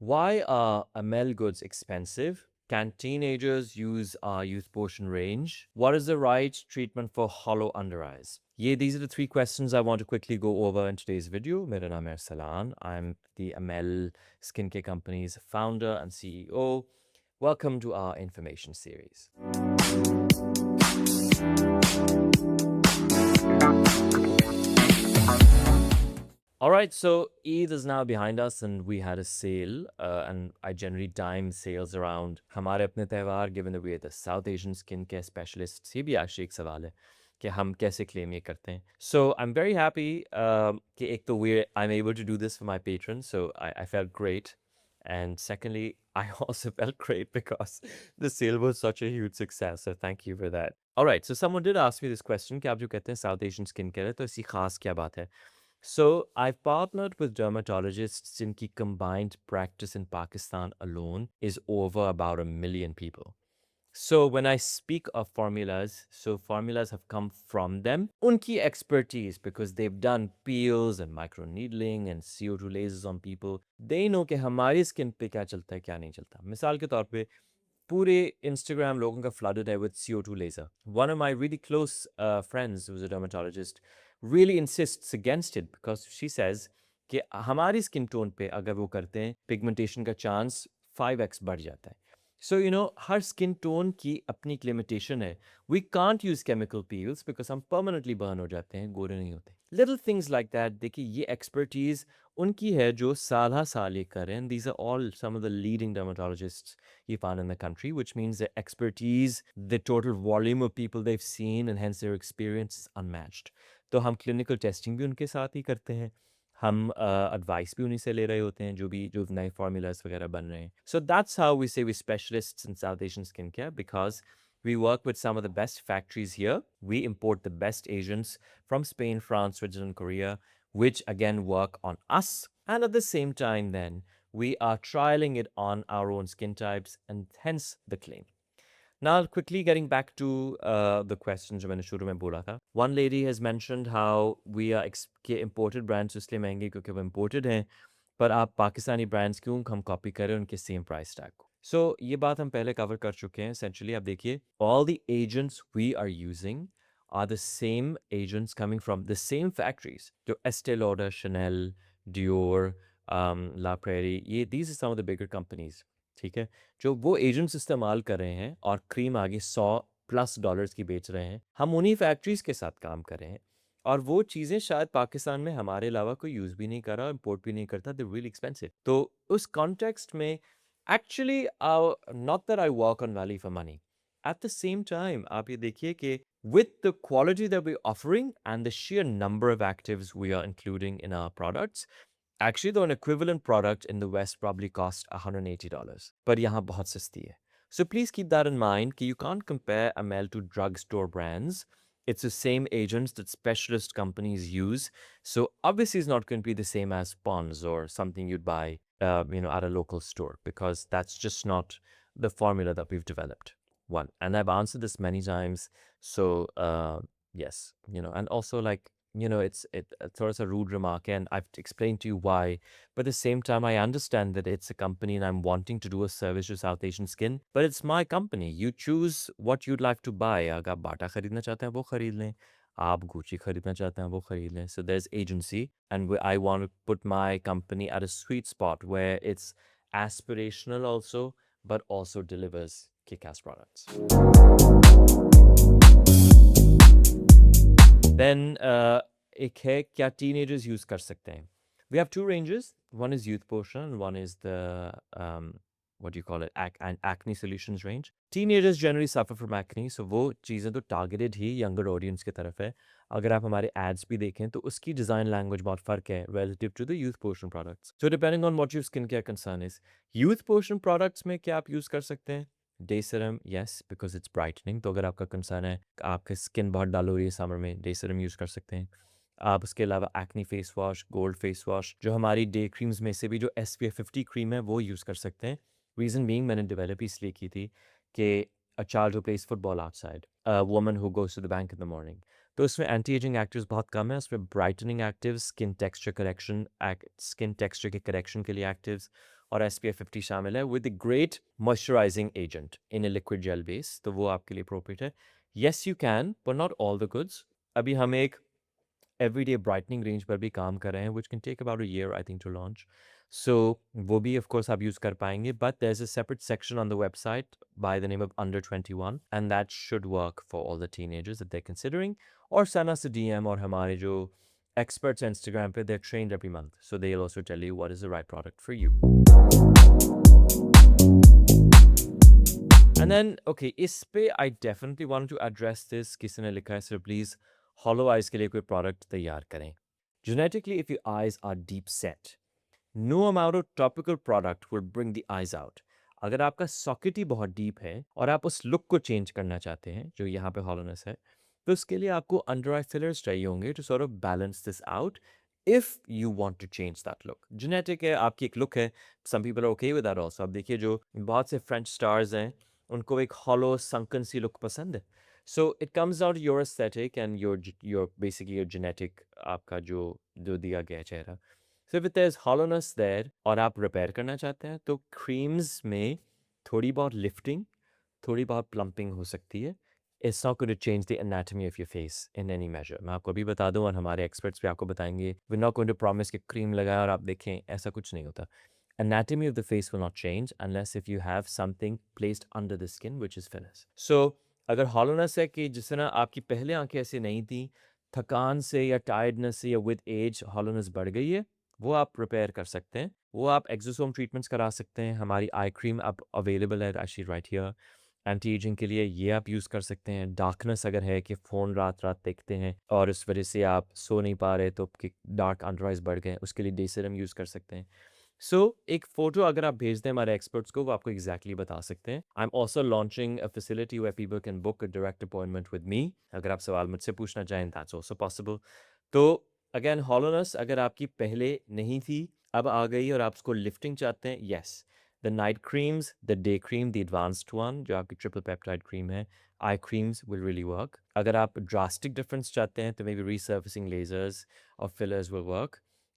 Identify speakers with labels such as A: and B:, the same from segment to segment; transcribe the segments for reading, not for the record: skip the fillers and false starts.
A: Why are ML goods expensive? Can teenagers use our youth potion range? What is the right treatment for hollow under eyes? Yeah, these are the three questions I want to quickly go over in today's video. मेरा नाम है Salan. I'm the ML skincare company's founder and CEO. Welcome to our information series. All right, so Eid is now behind us, and we had a sale, and I generally time sales around हमारे अपने त्योहार, given that we're the South Asian skincare specialists. ये भी actually एक सवाल है कि हम कैसे claim ये करते हैं. So I'm very happy कि एक तो I'm able to do this for my patrons, so I felt great. And secondly, I also felt great because the sale was such a huge success. So thank you for that. All right, so someone did ask me this question कि आप जो कहते हैं South Asian skincare है, तो ऐसी खास क्या बात है? So I've partnered with dermatologists in ki combined practice in Pakistan alone is over about 1 million people. So when I speak of formulas, so formulas have come from them. Unki expertise, because they've done peels and microneedling and CO2 lasers on people. They know कि हमारी skin पे क्या चलता है क्या नहीं चलता. मिसाल के तौर पे पूरे Instagram लोगों का flooded है with CO2 laser. One of my really close friends who's a dermatologist really insists against it because she says कि हमारी skin tone पे अगर वो करते हैं pigmentation का chance 5x बढ़ जाता है. So, हर skin tone की अपनी एक limitation है. We can't use chemical peels because हम permanently burn हो जाते हैं, गोरे नहीं होते. Little things like that. देखिए ये expertise उनकी है जो साल हर साल ये कर रहे हैं. These are all some of the leading dermatologists you found in the country, which means their expertise, the total volume of people they've seen, and hence their experience is unmatched. तो हम clinical testing भी उनके साथ ही करते हैं. हम advice भी उन्हीं से ले रहे होते हैं जो नए formulas वगैरह बन रहे हैं. So that's how we say we're specialists in South Asian skincare, because we work with some of the best factories here. We import the best agents from Spain, France, Switzerland, Korea, which again work on us. And at the same time, then, we are trialing it on our own skin types, and hence the claim. Now, quickly getting back to the questions जो मैंने शुरू में बोला था. One lady has mentioned how we are कि imported brands इसलिए महंगे क्योंकि वो imported हैं, पर आप पाकिस्तानी brands क्यों हम copy करें उनके same price tag को. So ये बात हम पहले cover कर चुके हैं. Essentially आप देखिए, all the agents we are using are the same agents coming from the same factories. तो Estee Lauder, Chanel, Dior, La Prairie, these are some of the bigger companies. ठीक है, जो वो एजेंट्स इस्तेमाल कर रहे हैं और क्रीम आगे $100+ की बेच रहे हैं, हम उन्हीं फैक्ट्रीज के साथ काम कर रहे हैं. और वो चीज़ें शायद पाकिस्तान में हमारे अलावा कोई यूज़ भी नहीं कर रहा, इम्पोर्ट भी नहीं करता. They really expensive. तो उस कॉन्टेक्स्ट में actually not that I work on value for money. At the same time आप ये देखिए कि with the quality that we're offering and the sheer number of actives we are including in our products, actually, though, an equivalent product in the West probably cost $180, but यहाँ बहुत सस्ती है. So please keep that in mind कि you can't compare ML to drugstore brands. It's the same agents that specialist companies use. So obviously it's not going to be the same as Pond's or something you'd buy, at a local store, because that's just not the formula that we've developed. One, and I've answered this many times. So yes, and also like it's sort of a rude remark, and I've explained to you why. But at the same time, I understand that it's a company and I'm wanting to do a service to South Asian skin, but it's my company. You choose what you'd like to buy. अगर आप बाटा खरीदना चाहते हैं वो खरीद लें, आप Gucci खरीदना चाहते हैं वो खरीद लें. So there's agency, and I want to put my company at a sweet spot where it's aspirational also, but also delivers kick-ass products. Then एक है क्या teenagers use कर सकते हैं. We have two ranges. One is youth potion and one is the what do you call it, acne solutions range. Teenagers generally suffer from acne, so वो चीज़ें तो targeted ही younger audience की तरफ है. अगर आप हमारे ads भी देखें तो उसकी design language बहुत फ़र्क है relative to the youth potion products. So depending on what your skincare concern is, youth potion products में क्या आप use कर सकते हैं? Day serum, yes, because it's brightening. तो अगर आपका कंसर्न है आपकी स्किन बहुत डल हो रही है समर में, डे सीरम यूज़ कर सकते हैं आप. उसके अलावा acne face wash, gold face wash, जो हमारी डे क्रीम्स में से भी जो SPF 50 क्रीम है वो यूज़ कर सकते हैं. रीज़न बीइंग मैंने डेवलप इसलिए की थी कि a child who plays football outside, a woman who goes to the bank in the morning, तो उसमें एंटी एजिंग एक्टिव्स बहुत कम है. उसमें ब्राइटनिंग एक्टिव्स, स्किन टेक्सचर के करेक्शन के लिए एक्टिव्स, और SPF 50 शामिल है with great moisturising agent in a liquid gel base, तो वो आपके लिए अप्रोप्रिएट है. Yes you can, but not all the goods. अभी हम एक एवरीडे ब्राइटनिंग रेंज पर भी काम कर रहे हैं, which can take about a year I think to launch. So वो भी ऑफ कोर्स आप यूज़ कर पाएंगे, but there is a separate section on the website by the name of under 21 and that should work for all the teenagers that they considering. और सना से DM और हमारे जो experts on Instagram पे they're trained every month, so they'll also tell you what is the right product for you. And then okay, इस पे I definitely wanted to address this. किसी ने लिखा है sir please hollow eyes के लिए कोई product तैयार करें. Genetically, if your eyes are deep set, no amount of topical product will bring the eyes out. अगर आपका सॉकेट ही बहुत डीप है और आप उस लुक को चेंज करना चाहते हैं जो यहाँ पे हॉलोनेस है, तो उसके लिए आपको अंडर आई फिलर्स चाहिए होंगे to sort of balance this out if you want to change that look. Genetic है, आपकी एक लुक है, some people are okay with that also. आप देखिए जो बहुत से फ्रेंच स्टार्स हैं उनको एक हॉलो संकन सी लुक पसंद है. So it comes out your aesthetic and your basically your genetic, आपका जो जो दिया गया चेहरा. So if there is hollowness there और आप रिपेयर करना चाहते हैं तो क्रीम्स में थोड़ी बहुत लिफ्टिंग, थोड़ी बहुत प्लम्पिंग हो सकती है. It's not going to change the anatomy of your face in any major. मैं आपको अभी बता दूं और हमारे एक्सपर्ट्स भी आपको बताएंगे, we not going to promise कि क्रीम लगाएं और आप देखें, ऐसा कुछ नहीं होता. Anatomy of the face will not change unless if you have something placed under the skin which is fillers. So अगर hollowness है कि जिस तरह आपकी पहले आंखें ऐसी नहीं थी, थकान से या टायर्डनेस से या विद एज hollowness बढ़ गई है, वो आप रिपेयर कर सकते हैं. वो आप एक्सोसोम ट्रीटमेंट्स करा सकते हैं. हमारी आई क्रीम अब अवेलेबल है actually right here. Anti ageing के लिए ये आप यूज़ कर सकते हैं. डार्कनेस अगर है कि फ़ोन रात रात देखते हैं और इस वजह से आप सो नहीं पा रहे तो आपके डार्क अंडर आइज बढ़ गए, उसके लिए डे सीरम यूज़ कर सकते हैं. सो एक फ़ोटो अगर आप भेज दें हमारे एक्सपर्ट्स को, वो आपको एग्जैक्टली बता सकते हैं. I am also launching a facility where people can book a direct appointment with me. अगर आप सवाल मुझसे पूछना चाहें दैट्स ऑल्सो पॉसिबल. तो अगेन हॉलोनेस अगर आपकी पहले नहीं थी, अब आ गई और आप उसको लिफ्टिंग चाहते हैं, yes, the night creams, the day cream, the advanced one जो आपकी ट्रिपल पेप्टाइड क्रीम है, आई क्रीम्स विल रियली वर्क. अगर आप ड्रास्टिक डिफरेंस चाहते हैं तो मे बी रिसर्फिसिंग लेजर्स और फिलर्स विल वर्क.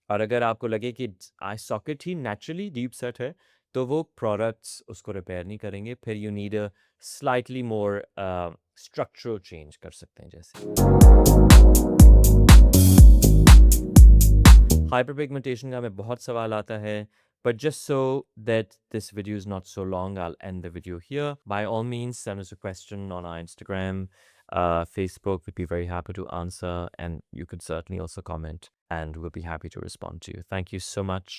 A: और अगर आपको लगे कि आई सॉकेट ही नेचुरली डीप सेट है तो वो प्रोडक्ट्स उसको रिपेयर नहीं करेंगे, फिर you need a slightly more structural change कर सकते हैं. जैसे hyperpigmentation का हमें बहुत सवाल आता है, but just so that this video is not so long, I'll end the video here. By all means, send us a question on our Instagram, Facebook. We'd be very happy to answer, and you could certainly also comment, and we'll be happy to respond to you. Thank you so much,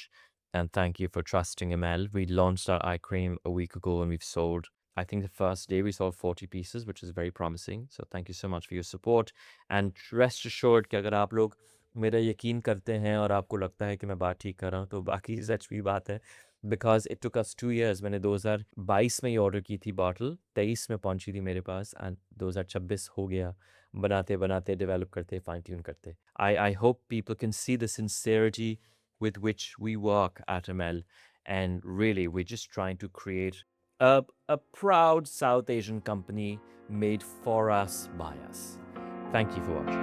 A: and thank you for trusting ML. We launched our eye cream a week ago, and we've sold, I think the first day we sold 40 pieces, which is very promising. So thank you so much for your support, and rest assured कि अगर आप लोग मेरा यकीन करते हैं और आपको लगता है कि मैं बात ठीक कर रहा हूँ तो बाकी सच भी बात है. Because it took us 2 years. मैंने 2022 में ही ऑर्डर की थी बॉटल, 23 में पहुंची थी मेरे पास, एंड 2026 हो गया बनाते बनाते, डेवलप करते, फाइन ट्यून करते. I hope people can see the sincerity with which we work at ML, and really we're just trying to create a proud South Asian company made for us by us. Thank you for watching.